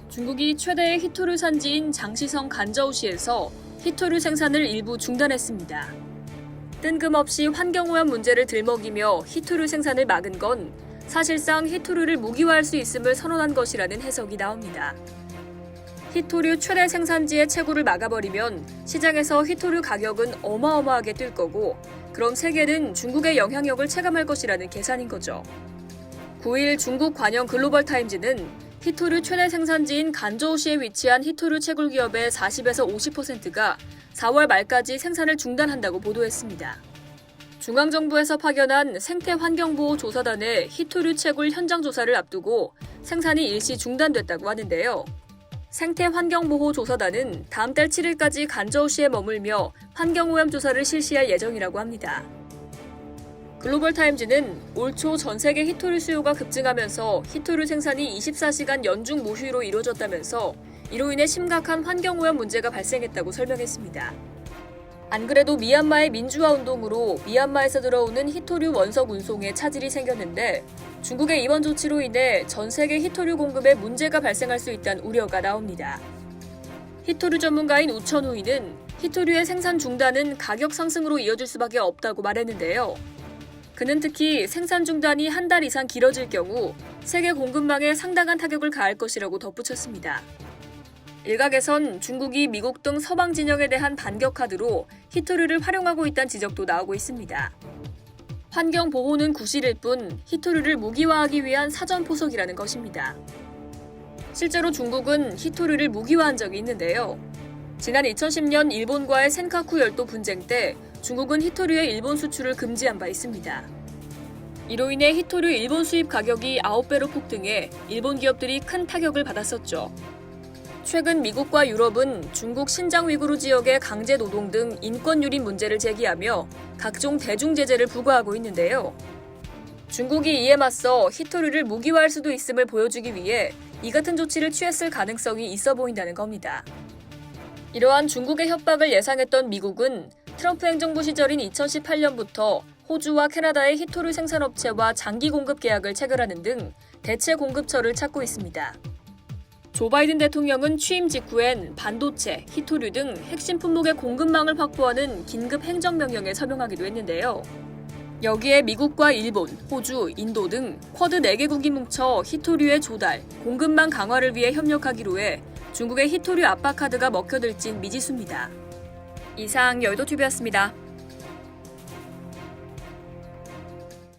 중국이 최대의 히토류 산지인 장시성 간저우시에서 히토류 생산을 일부 중단했습니다. 뜬금없이 환경오염 문제를 들먹이며 히토류 생산을 막은 건 사실상 히토류를 무기화할 수 있음을 선언한 것이라는 해석이 나옵니다. 히토류 최대 생산지의 채굴을 막아버리면 시장에서 히토류 가격은 어마어마하게 뛸 거고, 그럼 세계는 중국의 영향력을 체감할 것이라는 계산인 거죠. 9일 중국 관영 글로벌타임즈는 히토류 최대 생산지인 간저우시에 위치한 히토류 채굴 기업의 40에서 50%가 4월 말까지 생산을 중단한다고 보도했습니다. 중앙정부에서 파견한 생태환경보호조사단의 히토류 채굴 현장 조사를 앞두고 생산이 일시 중단됐다고 하는데요. 생태환경보호조사단은 다음 달 7일까지 간저우시에 머물며 환경오염 조사를 실시할 예정이라고 합니다. 글로벌타임즈는 올 초 전 세계 히토류 수요가 급증하면서 히토류 생산이 24시간 연중 모휴로 이루어졌다면서 이로 인해 심각한 환경오염 문제가 발생했다고 설명했습니다. 안 그래도 미얀마의 민주화 운동으로 미얀마에서 들어오는 히토류 원석 운송에 차질이 생겼는데 중국의 이번 조치로 인해 전 세계 히토류 공급에 문제가 발생할 수 있다는 우려가 나옵니다. 히토류 전문가인 우천우이는 히토류의 생산 중단은 가격 상승으로 이어질 수밖에 없다고 말했는데요. 그는 특히 생산 중단이 한 달 이상 길어질 경우 세계 공급망에 상당한 타격을 가할 것이라고 덧붙였습니다. 일각에선 중국이 미국 등 서방 진영에 대한 반격 카드로 히토류를 활용하고 있다는 지적도 나오고 있습니다. 환경 보호는 구실일 뿐 히토류를 무기화하기 위한 사전 포석이라는 것입니다. 실제로 중국은 히토류를 무기화한 적이 있는데요. 지난 2010년 일본과의 센카쿠 열도 분쟁 때 중국은 히토류의 일본 수출을 금지한 바 있습니다. 이로 인해 히토류 일본 수입 가격이 9배로 폭등해 일본 기업들이 큰 타격을 받았었죠. 최근 미국과 유럽은 중국 신장 위구르 지역의 강제 노동 등 인권 유린 문제를 제기하며 각종 대중 제재를 부과하고 있는데요. 중국이 이에 맞서 히토류를 무기화할 수도 있음을 보여주기 위해 이 같은 조치를 취했을 가능성이 있어 보인다는 겁니다. 이러한 중국의 협박을 예상했던 미국은 트럼프 행정부 시절인 2018년부터 호주와 캐나다의 히토류 생산업체와 장기 공급 계약을 체결하는 등 대체 공급처를 찾고 있습니다. 조 바이든 대통령은 취임 직후엔 반도체, 히토류 등 핵심 품목의 공급망을 확보하는 긴급 행정명령에 서명하기도 했는데요. 여기에 미국과 일본, 호주, 인도 등 쿼드 4개국이 뭉쳐 히토류의 조달, 공급망 강화를 위해 협력하기로 해 중국의 히토류 압박 카드가 먹혀들진 미지수입니다. 이상 여의도TV였습니다.